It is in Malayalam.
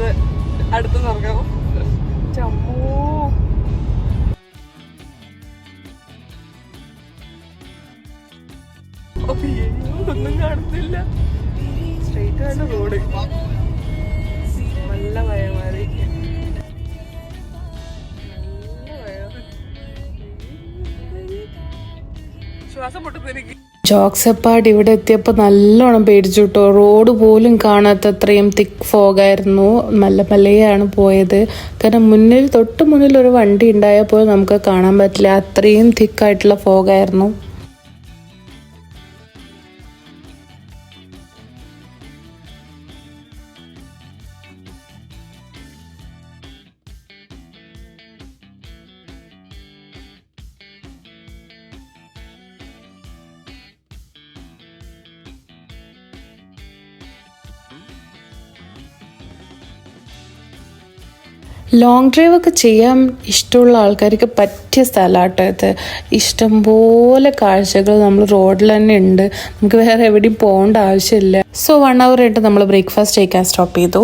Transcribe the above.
നമുക്കത് അടുത്ത് നോക്കാം. ചമ്മോ ഒന്നും കാണുന്നില്ല. സ്ട്രെയിറ്റ് ആണ് റോഡ്. നല്ല വയമാറി, ശ്വാസം പൊട്ടുന്നു എനിക്ക്. ജോക്സപ്പാട് ഇവിടെ എത്തിയപ്പോൾ നല്ലോണം പേടിച്ചു കേട്ടോ. റോഡ് പോലും കാണാത്തത്രയും തിക്ക് ഫോഗായിരുന്നു. മെല്ലെയാണ് പോയത്. കാരണം തൊട്ട് മുന്നിൽ ഒരു വണ്ടി ഉണ്ടായാൽ പോലും നമുക്ക് കാണാൻ പറ്റില്ല, അത്രയും തിക്കായിട്ടുള്ള ഫോഗായിരുന്നു. ലോങ് ഡ്രൈവ് ഒക്കെ ചെയ്യാൻ ഇഷ്ടമുള്ള ആൾക്കാർക്ക് പറ്റിയ സ്ഥലമാട്ടോ ഇത്. ഇഷ്ടംപോലെ കാഴ്ചകൾ നമ്മൾ റോഡിൽ തന്നെ ഉണ്ട്. നമുക്ക് വേറെ എവിടെയും പോകേണ്ട ആവശ്യമില്ല. സോ 1 hour ആയിട്ട് നമ്മൾ ബ്രേക്ക്ഫാസ്റ്റ് കഴിക്കാൻ സ്റ്റോപ്പ് ചെയ്തു.